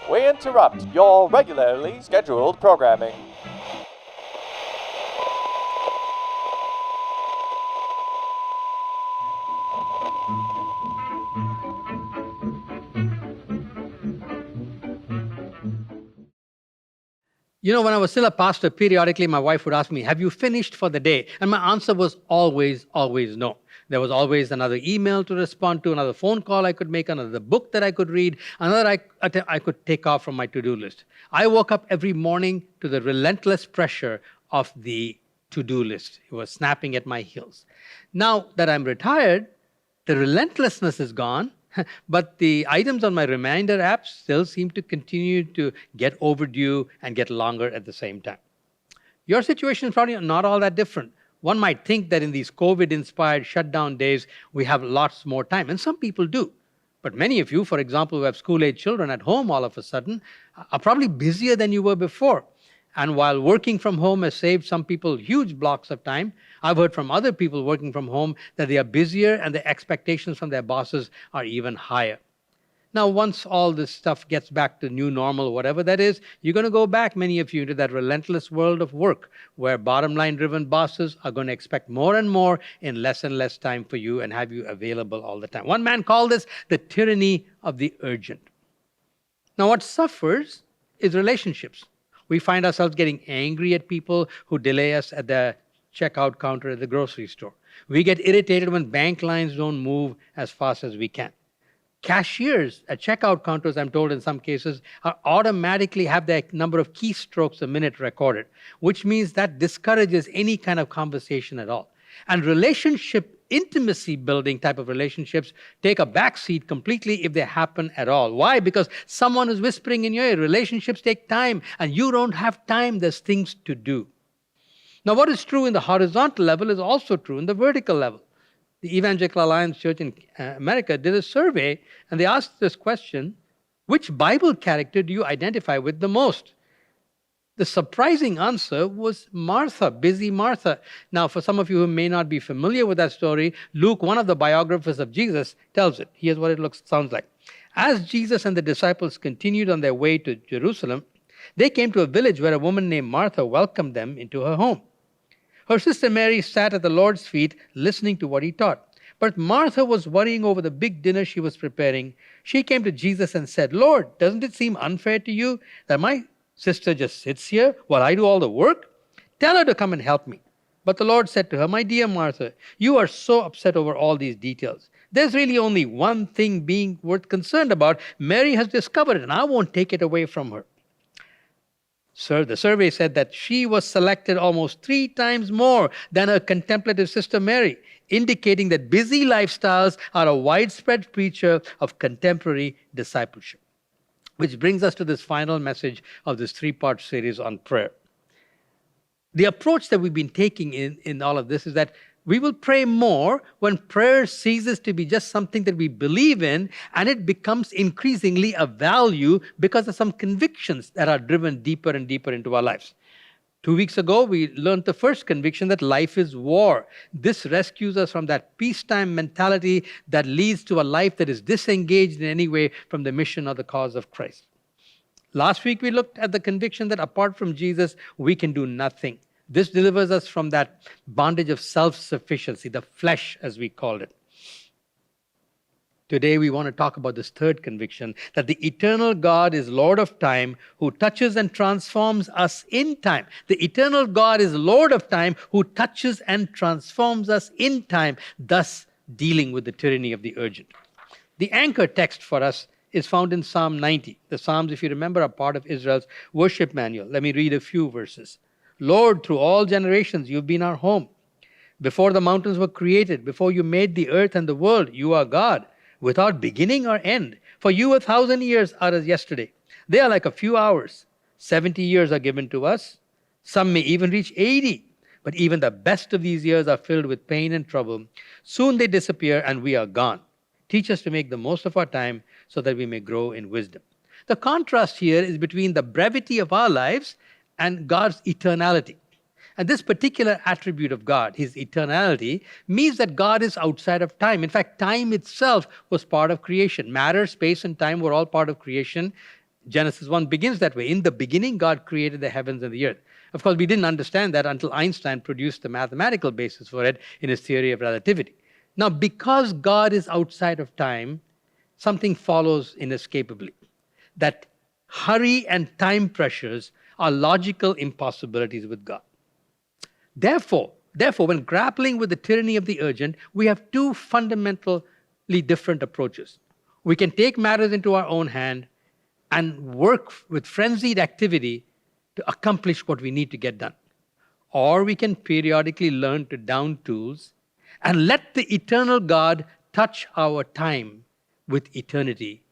We interrupt your regularly scheduled programming. You know, when I was still a pastor, periodically my wife would ask me, "Have you finished for the day?" And my answer was always no. There was always another email to respond to, another phone call I could make, another book that I could read, another I could take off from my to-do list. I woke up every morning to the relentless pressure of the to-do list. It was snapping at my heels. Now that I'm retired, the relentlessness is gone, but the items on my reminder apps still seem to continue to get overdue and get longer at the same time. Your situation is probably not all that different. One might think that in these COVID-inspired shutdown days, we have lots more time, and some people do. But many of you, for example, who have school-age children at home all of a sudden, are probably busier than you were before. And while working from home has saved some people huge blocks of time, I've heard from other people working from home that they are busier and the expectations from their bosses are even higher. Now, once all this stuff gets back to new normal, whatever that is, you're going to go back, many of you, into that relentless world of work where bottom-line driven bosses are going to expect more and more in less and less time for you and have you available all the time. One man called this the tyranny of the urgent. Now, what suffers is relationships. We find ourselves getting angry at people who delay us at the checkout counter at the grocery store. We get irritated when bank lines don't move as fast as we can. Cashiers at checkout counters, I'm told in some cases, automatically have their number of keystrokes a minute recorded, which means that discourages any kind of conversation at all. And intimacy building type of relationships take a backseat completely if they happen at all. Why? Because someone is whispering in your ear. Relationships take time, and you don't have time. There's things to do. Now, what is true in the horizontal level is also true in the vertical level. The Evangelical Alliance Church in America did a survey, and they asked this question: which Bible character do you identify with the most? The surprising answer was Martha, busy Martha. Now, for some of you who may not be familiar with that story, Luke, one of the biographers of Jesus, tells it. Here's what it sounds like. As Jesus and the disciples continued on their way to Jerusalem, they came to a village where a woman named Martha welcomed them into her home. Her sister Mary sat at the Lord's feet listening to what he taught. But Martha was worrying over the big dinner she was preparing. She came to Jesus and said, "Lord, doesn't it seem unfair to you that my sister just sits here while I do all the work? Tell her to come and help me." But the Lord said to her, "My dear Martha, you are so upset over all these details. There's really only one thing being worth concerned about. Mary has discovered it, and I won't take it away from her." Sir, the survey said that she was selected almost 3 times more than her contemplative sister Mary, indicating that busy lifestyles are a widespread feature of contemporary discipleship. Which brings us to this final message of this 3-part series on prayer. The approach that we've been taking in all of this is that we will pray more when prayer ceases to be just something that we believe in, and it becomes increasingly a value because of some convictions that are driven deeper and deeper into our lives. 2 weeks ago, we learned the first conviction that life is war. This rescues us from that peacetime mentality that leads to a life that is disengaged in any way from the mission or the cause of Christ. Last week, we looked at the conviction that apart from Jesus, we can do nothing. This delivers us from that bondage of self-sufficiency, the flesh, as we called it. Today, we want to talk about this third conviction, that the eternal God is Lord of time, who touches and transforms us in time. The eternal God is Lord of time, who touches and transforms us in time, thus dealing with the tyranny of the urgent. The anchor text for us is found in Psalm 90. The Psalms, if you remember, are part of Israel's worship manual. Let me read a few verses. "Lord, through all generations, you've been our home. Before the mountains were created, before you made the earth and the world, you are God, without beginning or end. For you 1,000 years are as yesterday. They are like a few hours. 70 years are given to us. Some may even reach 80. But even the best of these years are filled with pain and trouble. Soon they disappear and we are gone. Teach us to make the most of our time so that we may grow in wisdom." The contrast here is between the brevity of our lives and God's eternality. And this particular attribute of God, his eternality, means that God is outside of time. In fact, time itself was part of creation. Matter, space, and time were all part of creation. Genesis 1 begins that way. In the beginning, God created the heavens and the earth. Of course, we didn't understand that until Einstein produced the mathematical basis for it in his theory of relativity. Now, because God is outside of time, something follows inescapably. That hurry and time pressures are logical impossibilities with God. Therefore, when grappling with the tyranny of the urgent, we have two fundamentally different approaches. We can take matters into our own hand and work with frenzied activity to accomplish what we need to get done. Or we can periodically learn to down tools and let the eternal God touch our time with eternity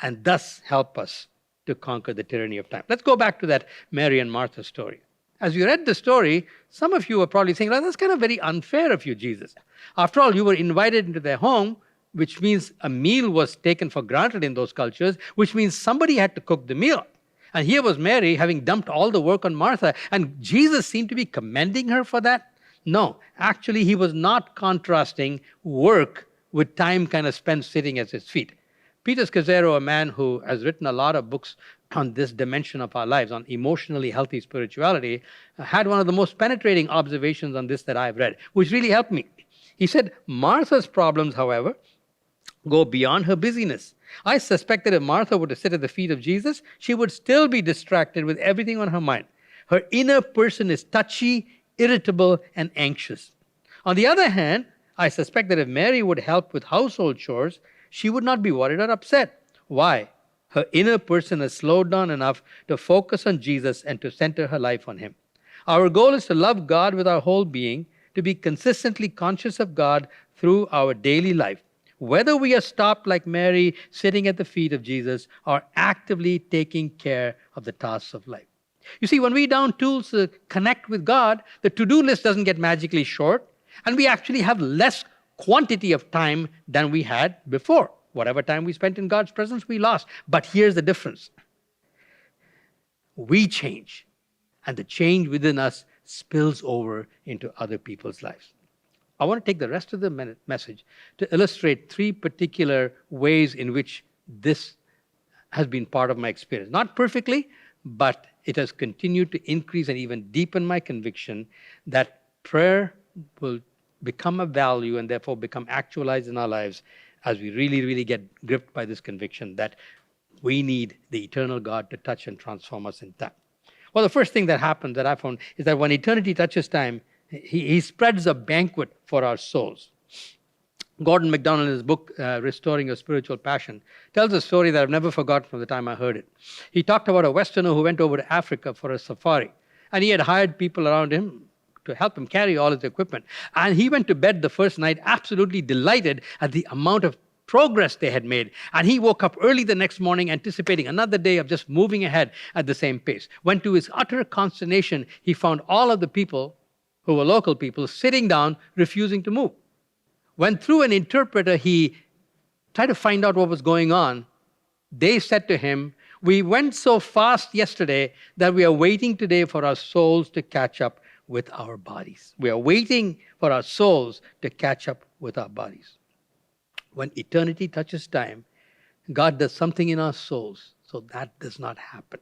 and thus help us to conquer the tyranny of time. Let's go back to that Mary and Martha story. As you read the story, some of you are probably saying, well, that's kind of very unfair of you, Jesus. After all, you were invited into their home, which means a meal was taken for granted in those cultures, which means somebody had to cook the meal. And here was Mary having dumped all the work on Martha, and Jesus seemed to be commending her for that. No, actually, he was not contrasting work with time kind of spent sitting at his feet. Peter SCAZZERO, a man who has written a lot of books on this dimension of our lives, on emotionally healthy spirituality, had one of the most penetrating observations on this that I've read, which really helped me. He said, Martha's problems, however, go beyond her busyness. I suspect that if Martha were to sit at the feet of Jesus, she would still be distracted with everything on her mind. Her inner person is touchy, irritable, and anxious. On the other hand, I suspect that if Mary would help with household chores, she would not be worried or upset. Why? Her inner person has slowed down enough to focus on Jesus and to center her life on him. Our goal is to love God with our whole being, to be consistently conscious of God through our daily life. Whether we are stopped like Mary sitting at the feet of Jesus or actively taking care of the tasks of life. You see, when we down tools to connect with God, the to-do list doesn't get magically short, and we actually have less quantity of time than we had before. Whatever time we spent in God's presence, we lost. But here's the difference. We change, and the change within us spills over into other people's lives. I want to take the rest of the message to illustrate three particular ways in which this has been part of my experience. Not perfectly, but it has continued to increase and even deepen my conviction that prayer will become a value and therefore become actualized in our lives as we really get gripped by this conviction that we need the eternal God to touch and transform us in time. Well, the first thing that happens that I found is that when eternity touches time, he spreads a banquet for our souls. Gordon MacDonald, in his book, Restoring Your Spiritual Passion, tells a story that I've never forgotten from the time I heard it. He talked about a Westerner who went over to Africa for a safari, and he had hired people around him to help him carry all his equipment. And he went to bed the first night absolutely delighted at the amount of progress they had made. And he woke up early the next morning anticipating another day of just moving ahead at the same pace. When to his utter consternation, he found all of the people who were local people sitting down, refusing to move. When through an interpreter he tried to find out what was going on, they said to him, "We went so fast yesterday that we are waiting today for our souls to catch up with our bodies." We are waiting for our souls to catch up with our bodies. When eternity touches time, God does something in our souls so that does not happen.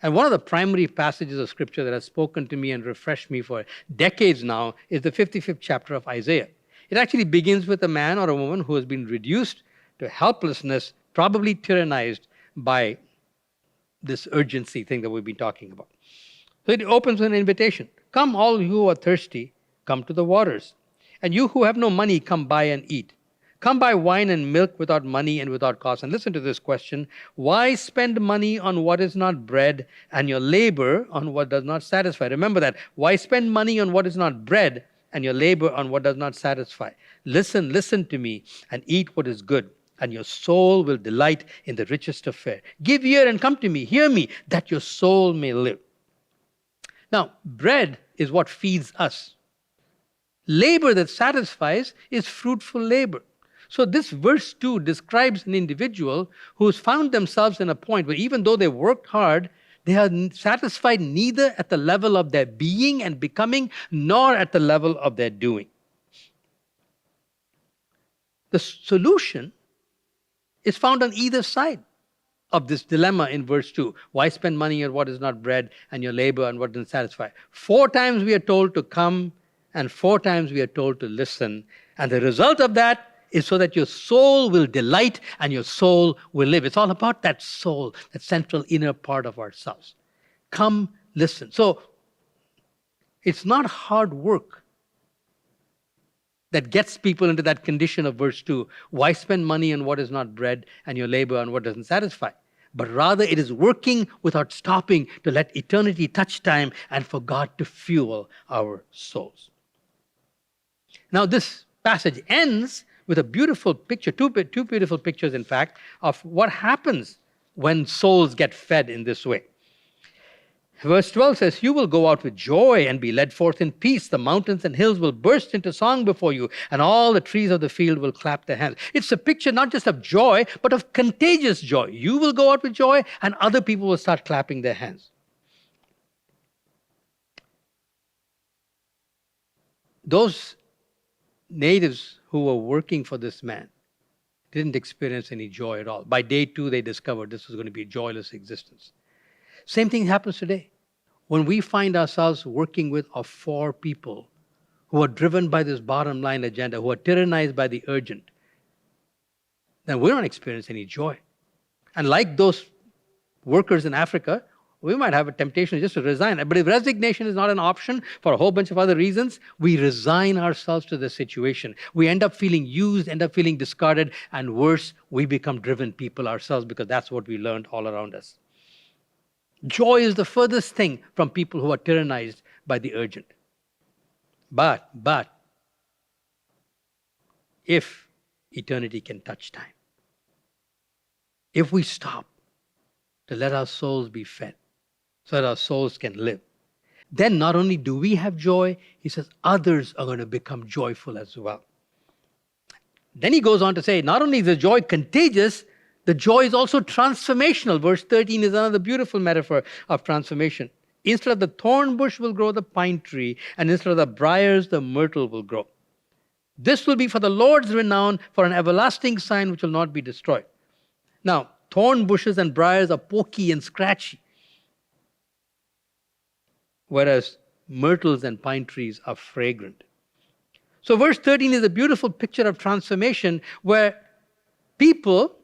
And one of the primary passages of Scripture that has spoken to me and refreshed me for decades now is the 55th chapter of Isaiah. It actually begins with a man or a woman who has been reduced to helplessness, probably tyrannized by this urgency thing that we've been talking about. So it opens with an invitation. "Come, all you who are thirsty, come to the waters. And you who have no money, come buy and eat. Come buy wine and milk without money and without cost." And listen to this question. "Why spend money on what is not bread and your labor on what does not satisfy?" Remember that. Why spend money on what is not bread and your labor on what does not satisfy? Listen to me and eat what is good, and your soul will delight in the richest of fare. Give ear and come to me. Hear me, that your soul may live. Now, bread is what feeds us. Labor that satisfies is fruitful labor. So this verse 2 describes an individual who's found themselves in a point where even though they worked hard, They are satisfied neither at the level of their being and becoming, nor at the level of their doing. The solution is found on either side of this dilemma in verse 2. Why spend money on what is not bread and your labor on what doesn't satisfy? 4 times we are told to come, and 4 times we are told to listen. And the result of that is so that your soul will delight and your soul will live. It's all about that soul, that central inner part of ourselves. Come, listen. So it's not hard work that gets people into that condition of verse 2. Why spend money on what is not bread and your labor on what doesn't satisfy? But rather it is working without stopping to let eternity touch time and for God to fuel our souls. Now this passage ends with a beautiful picture, two beautiful pictures in fact, of what happens when souls get fed in this way. Verse 12 says, you will go out with joy and be led forth in peace. The mountains and hills will burst into song before you, and all the trees of the field will clap their hands. It's a picture not just of joy, but of contagious joy. You will go out with joy, and other people will start clapping their hands. Those natives who were working for this man didn't experience any joy at all. By day 2, they discovered this was going to be a joyless existence. Same thing happens today. When we find ourselves working with or for people who are driven by this bottom line agenda, who are tyrannized by the urgent, then we don't experience any joy. And like those workers in Africa, we might have a temptation just to resign. But if resignation is not an option for a whole bunch of other reasons, we resign ourselves to the situation. We end up feeling used, end up feeling discarded, and worse, we become driven people ourselves because that's what we learned all around us. Joy is the furthest thing from people who are tyrannized by the urgent. But, if eternity can touch time, if we stop to let our souls be fed so that our souls can live, then not only do we have joy, he says others are going to become joyful as well. Then he goes on to say, not only is the joy contagious, the joy is also transformational. Verse 13 is another beautiful metaphor of transformation. Instead of the thorn bush will grow the pine tree, and instead of the briars, the myrtle will grow. This will be for the Lord's renown, for an everlasting sign which will not be destroyed. Now, thorn bushes and briars are pokey and scratchy, whereas myrtles and pine trees are fragrant. So verse 13 is a beautiful picture of transformation where people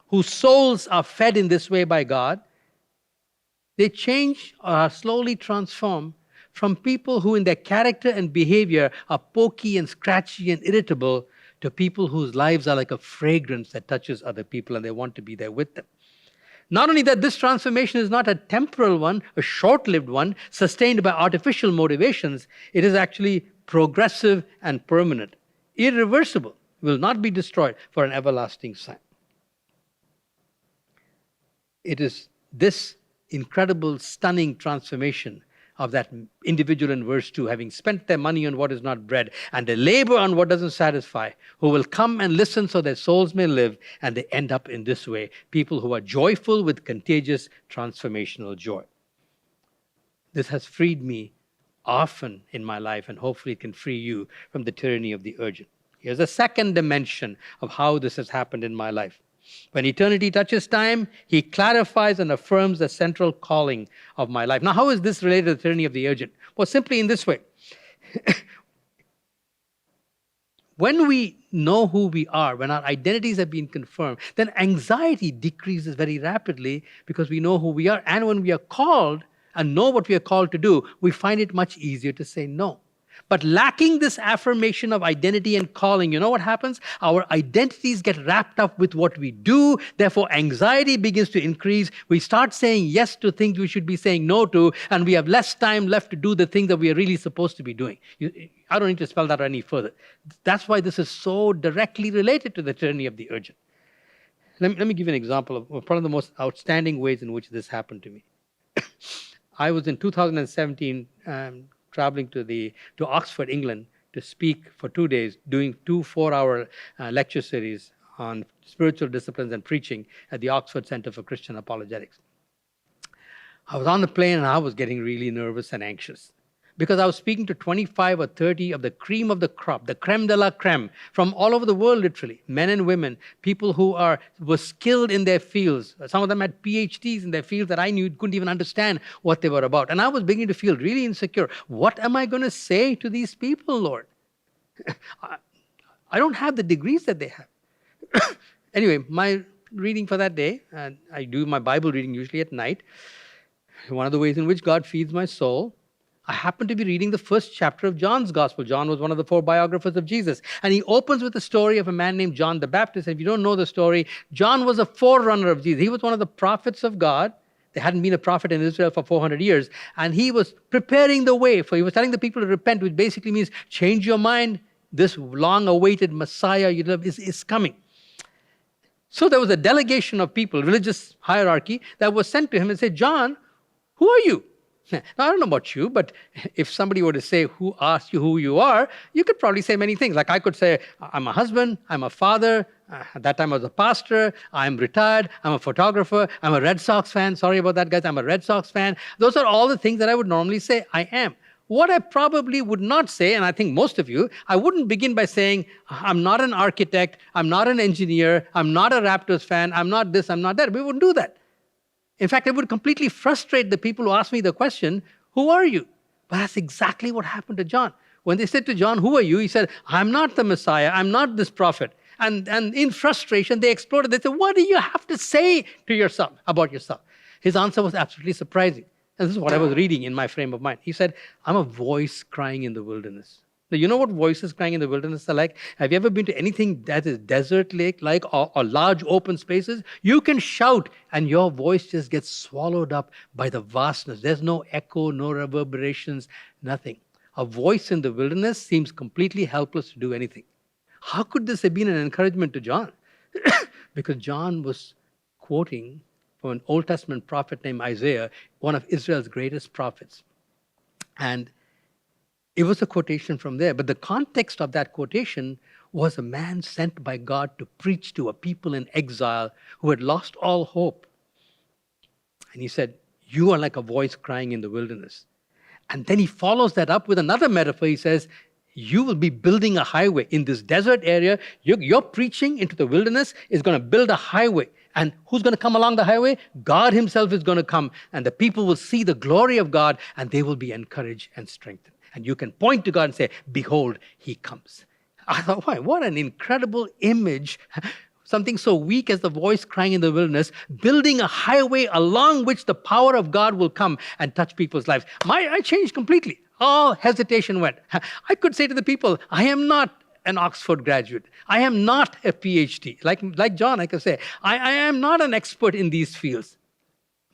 whose souls are fed in this way by God, they change or are slowly transformed from people who in their character and behavior are pokey and scratchy and irritable to people whose lives are like a fragrance that touches other people and they want to be there with them. Not only that, this transformation is not a temporal one, a short-lived one, sustained by artificial motivations. It is actually progressive and permanent, irreversible, will not be destroyed for an everlasting sign. It is this incredible, stunning transformation of that individual in verse 2, having spent their money on what is not bread and their labor on what doesn't satisfy, who will come and listen so their souls may live, and they end up in this way, people who are joyful with contagious transformational joy. This has freed me often in my life, and hopefully it can free you from the tyranny of the urgent. Here's a second dimension of how this has happened in my life. When eternity touches time, he clarifies and affirms the central calling of my life. Now, how is this related to the tyranny of the urgent? Well, simply in this way. When we know who we are, when our identities have been confirmed, then anxiety decreases very rapidly because we know who we are. And when we are called and know what we are called to do, we find it much easier to say no. But lacking this affirmation of identity and calling, you know what happens? Our identities get wrapped up with what we do. Therefore, anxiety begins to increase. We start saying yes to things we should be saying no to, and we have less time left to do the things that we are really supposed to be doing. I don't need to spell that any further. That's why this is so directly related to the tyranny of the urgent. Let me give you an example of one of the most outstanding ways in which this happened to me. I was in 2017 traveling to Oxford, England, to speak for 2 days, doing 2 4-hour lecture series on spiritual disciplines and preaching at the Oxford Center for Christian Apologetics. I was on the plane and I was getting really nervous and anxious because I was speaking to 25 or 30 of the crop, the creme de la creme, from all over the world, literally, men and women, people who were skilled in their fields. Some of them had PhDs in their fields that I couldn't even understand what they were about. And I was beginning to feel really insecure. What am I going to say to these people, Lord? I don't have the degrees that they have. Anyway, my reading for that day, and I do my Bible reading usually at night. One of the ways in which God feeds my soul, I happened to be reading the first chapter of John's Gospel. John was one of the 4 biographers of Jesus. And he opens with the story of a man named John the Baptist. And if you don't know the story, John was a forerunner of Jesus. He was one of the prophets of God. There hadn't been a prophet in Israel for 400 years. And he was preparing the way he was telling the people to repent, which basically means change your mind. This long-awaited Messiah you love is coming. So there was a delegation of people, religious hierarchy, that was sent to him and said, John, who are you? Now, I don't know about you, but if somebody were to say, who asked you who you are, you could probably say many things. Like I could say, I'm a husband, I'm a father, at that time I was a pastor, I'm retired, I'm a photographer, I'm a Red Sox fan. Sorry about that, guys, I'm a Red Sox fan. Those are all the things that I would normally say I am. What I probably would not say, and I think most of you, I wouldn't begin by saying, I'm not an architect, I'm not an engineer, I'm not a Raptors fan, I'm not this, I'm not that. We wouldn't do that. In fact, it would completely frustrate the people who ask me the question, who are you? But that's exactly what happened to John. When they said to John, who are you? He said, I'm not the Messiah. I'm not this prophet. And in frustration, they exploded. They said, what do you have to say to yourself about yourself? His answer was absolutely surprising. And this is what I was reading in my frame of mind. He said, I'm a voice crying in the wilderness. Now, you know what voices crying in the wilderness are like? Have you ever been to anything that is desert lake-like or large open spaces? You can shout and your voice just gets swallowed up by the vastness. There's no echo, no reverberations, nothing. A voice in the wilderness seems completely helpless to do anything. How could this have been an encouragement to John? Because John was quoting from an Old Testament prophet named Isaiah, one of Israel's greatest prophets. And it was a quotation from there. But the context of that quotation was a man sent by God to preach to a people in exile who had lost all hope. And he said, you are like a voice crying in the wilderness. And then he follows that up with another metaphor. He says, you will be building a highway in this desert area. Your preaching into the wilderness is going to build a highway. And who's going to come along the highway? God himself is going to come. And the people will see the glory of God and they will be encouraged and strengthened. And you can point to God and say, behold, he comes. I thought, why? What an incredible image. Something so weak as the voice crying in the wilderness, building a highway along which the power of God will come and touch people's lives. I changed completely. All hesitation went. I could say to the people, I am not an Oxford graduate. I am not a PhD. Like John, I could say, I am not an expert in these fields.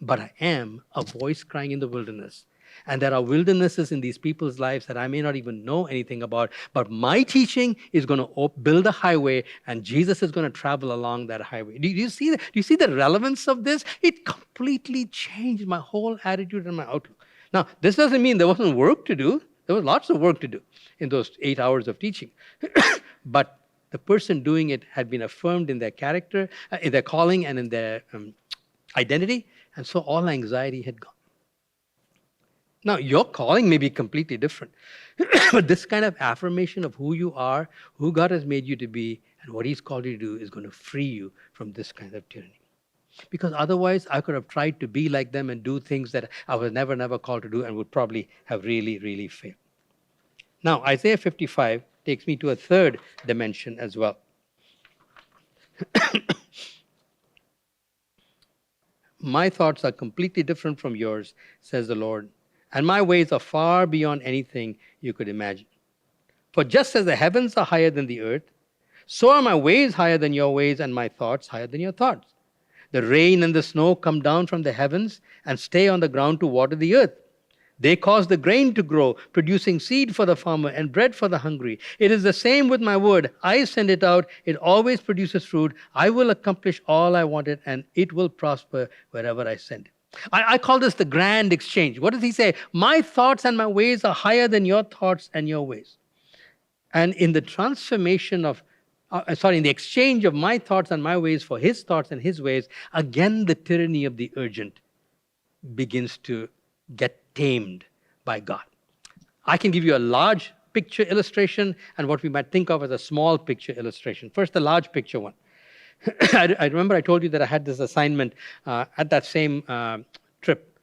But I am a voice crying in the wilderness. And there are wildernesses in these people's lives that I may not even know anything about. But my teaching is going to build a highway, and Jesus is going to travel along that highway. Do you see that? Do you see the relevance of this? It completely changed my whole attitude and my outlook. Now, this doesn't mean there wasn't work to do. There was lots of work to do in those 8 hours of teaching. But the person doing it had been affirmed in their character, in their calling, and in their identity. And so all anxiety had gone. Now, your calling may be completely different. But this kind of affirmation of who you are, who God has made you to be, and what he's called you to do is going to free you from this kind of tyranny. Because otherwise, I could have tried to be like them and do things that I was never called to do and would probably have really failed. Now, Isaiah 55 takes me to a third dimension as well. My thoughts are completely different from yours, says the Lord, and my ways are far beyond anything you could imagine. For just as the heavens are higher than the earth, so are my ways higher than your ways and my thoughts higher than your thoughts. The rain and the snow come down from the heavens and stay on the ground to water the earth. They cause the grain to grow, producing seed for the farmer and bread for the hungry. It is the same with my word. I send it out. It always produces fruit. I will accomplish all I wanted, and it will prosper wherever I send it. I call this the grand exchange. What does he say? My thoughts and my ways are higher than your thoughts and your ways. And in the transformation of, in the exchange of my thoughts and my ways for his thoughts and his ways, again the tyranny of the urgent begins to get tamed by God. I can give you a large picture illustration and what we might think of as a small picture illustration. First, the large picture one. I remember I told you that I had this assignment at that same trip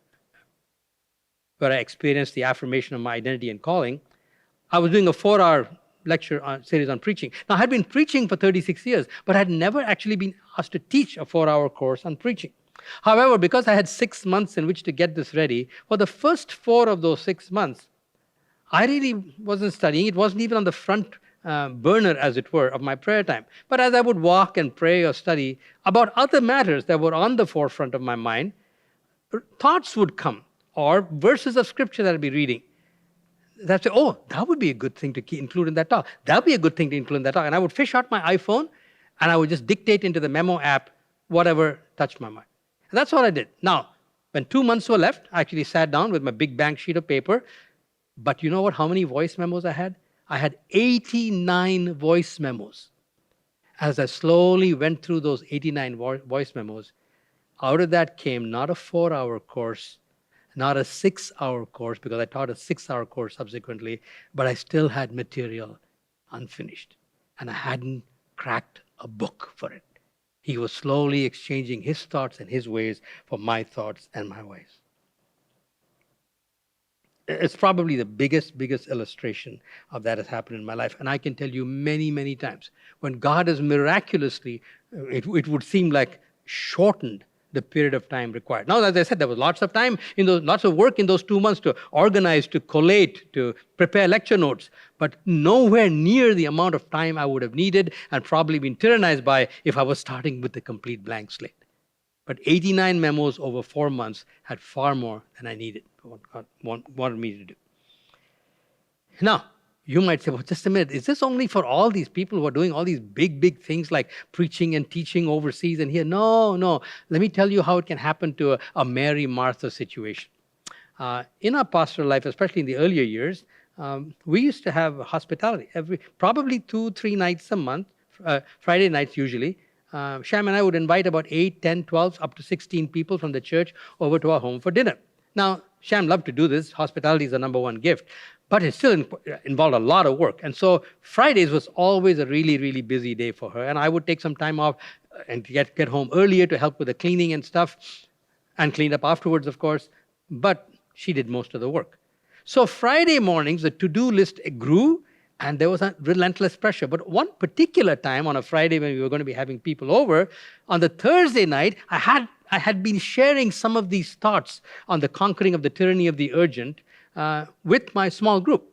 where I experienced the affirmation of my identity and calling. I was doing a 4-hour lecture series on preaching. Now, I had been preaching for 36 years, but I had never actually been asked to teach a 4-hour course on preaching. However, because I had 6 months in which to get this ready, for the first 4 of those 6 months, I really wasn't studying. It wasn't even on the front burner, as it were, of my prayer time. But as I would walk and pray or study about other matters that were on the forefront of my mind, thoughts would come, or verses of scripture that I'd be reading. That's oh, that would be a good thing to include in that talk. That would be a good thing to include in that talk. And I would fish out my iPhone, and I would just dictate into the memo app whatever touched my mind. And that's what I did. Now, when 2 months were left, I actually sat down with my big blank sheet of paper. But you know what? How many voice memos I had? I had 89 voice memos. As I slowly went through those 89 voice memos, out of that came not a 4-hour course, not a 6-hour course, because I taught a 6-hour course subsequently, but I still had material unfinished. And I hadn't cracked a book for it. He was slowly exchanging his thoughts and his ways for my thoughts and my ways. It's probably the biggest illustration of that has happened in my life. And I can tell you many, many times when God has miraculously, it would seem like shortened the period of time required. Now, as I said, there was lots of time, lots of work in those 2 months to organize, to collate, to prepare lecture notes, but nowhere near the amount of time I would have needed and probably been tyrannized by if I was starting with a complete blank slate. But 89 memos over 4 months had far more than I needed, what God wanted me to do. Now, you might say, well, just a minute, is this only for all these people who are doing all these big things like preaching and teaching overseas and here? No. Let me tell you how it can happen to a Mary Martha situation. In our pastoral life, especially in the earlier years, we used to have hospitality probably 2-3 nights a month, Friday nights usually. Sham and I would invite about 8, 10, 12, up to 16 people from the church over to our home for dinner. Now, Sham loved to do this. Hospitality is the number one gift. But it still involved a lot of work. And so Fridays was always a really busy day for her. And I would take some time off and get home earlier to help with the cleaning and stuff. And clean up afterwards, of course. But she did most of the work. So Friday mornings, the to-do list grew. And there was a relentless pressure. But one particular time on a Friday when we were going to be having people over, on the Thursday night, I had been sharing some of these thoughts on the conquering of the tyranny of the urgent with my small group,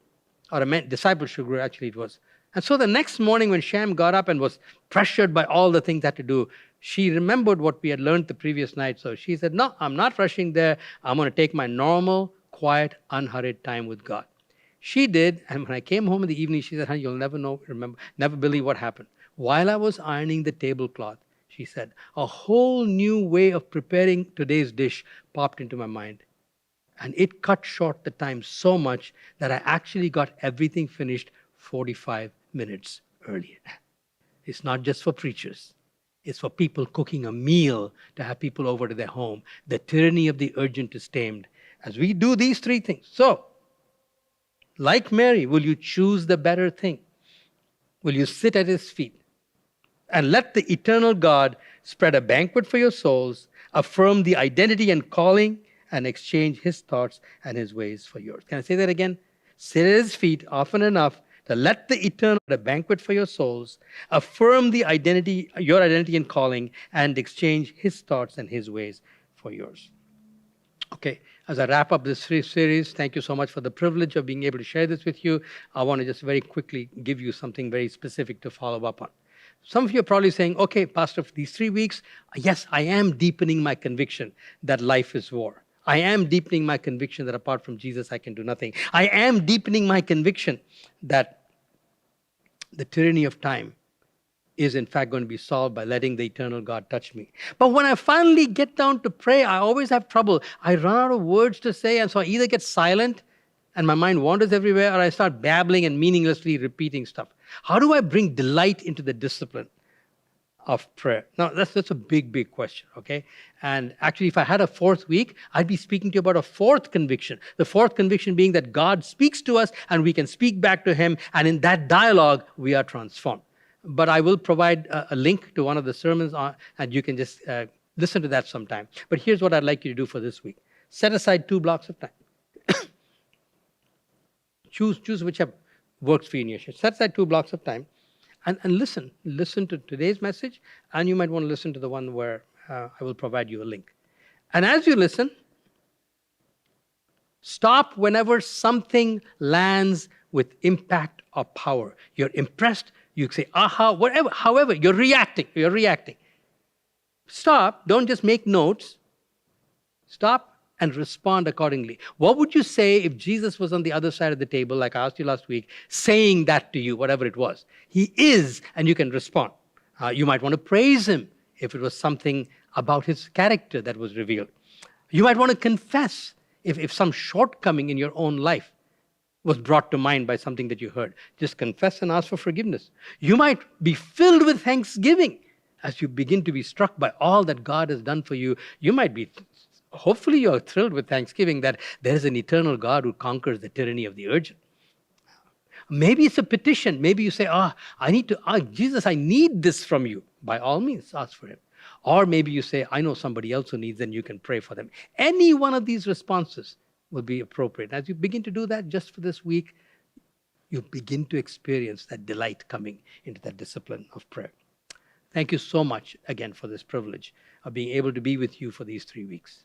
or a discipleship group, actually it was. And so the next morning when Sham got up and was pressured by all the things I had to do, she remembered what we had learned the previous night. So she said, no, I'm not rushing there. I'm going to take my normal, quiet, unhurried time with God. She did, and when I came home in the evening, she said, honey, you'll never believe what happened. While I was ironing the tablecloth, she said, a whole new way of preparing today's dish popped into my mind. And it cut short the time so much that I actually got everything finished 45 minutes earlier. It's not just for preachers. It's for people cooking a meal to have people over to their home. The tyranny of the urgent is tamed as we do these 3 things. So, like Mary, will you choose the better thing? Will you sit at his feet and let the eternal God spread a banquet for your souls, affirm the identity and calling, and exchange his thoughts and his ways for yours? Can I say that again? Sit at his feet often enough to let the eternal a banquet for your souls, affirm the identity, your identity and calling, and exchange his thoughts and his ways for yours. Okay, as I wrap up this series, thank you so much for the privilege of being able to share this with you. I want to just very quickly give you something very specific to follow up on. Some of you are probably saying, okay, Pastor, for these 3 weeks, yes, I am deepening my conviction that life is war. I am deepening my conviction that apart from Jesus, I can do nothing. I am deepening my conviction that the tyranny of time is in fact going to be solved by letting the eternal God touch me. But when I finally get down to pray, I always have trouble. I run out of words to say, and so I either get silent and my mind wanders everywhere, or I start babbling and meaninglessly repeating stuff. How do I bring delight into the discipline? of prayer? Now, that's a big, big question, okay? And actually, if I had a fourth week, I'd be speaking to you about a fourth conviction. The fourth conviction being that God speaks to us and we can speak back to him, and in that dialogue, we are transformed. But I will provide a link to one of the sermons, and you can just listen to that sometime. But here's what I'd like you to do for this week. Set aside 2 blocks of time. Choose whichever works for you in your schedule. Set aside 2 blocks of time and listen. Listen to today's message, and you might want to listen to the one where I will provide you a link. And as you listen, stop whenever something lands with impact or power. You're impressed, you say, aha, whatever, however, you're reacting. Stop, don't just make notes. Stop and respond accordingly. What would you say if Jesus was on the other side of the table, like I asked you last week, saying that to you, whatever it was? He is, and you can respond. You might want to praise him if it was something about his character that was revealed. You might want to confess if some shortcoming in your own life was brought to mind by something that you heard. Just confess and ask for forgiveness. You might be filled with thanksgiving as you begin to be struck by all that God has done for you. You might be, hopefully you're thrilled with thanksgiving that there is an eternal God who conquers the tyranny of the urgent. Maybe it's a petition. Maybe you say, Jesus, I need this from you. By all means, ask for him. Or maybe you say, I know somebody else who needs, and you can pray for them. Any one of these responses will be appropriate. As you begin to do that just for this week, you begin to experience that delight coming into that discipline of prayer. Thank you so much again for this privilege of being able to be with you for these 3 weeks.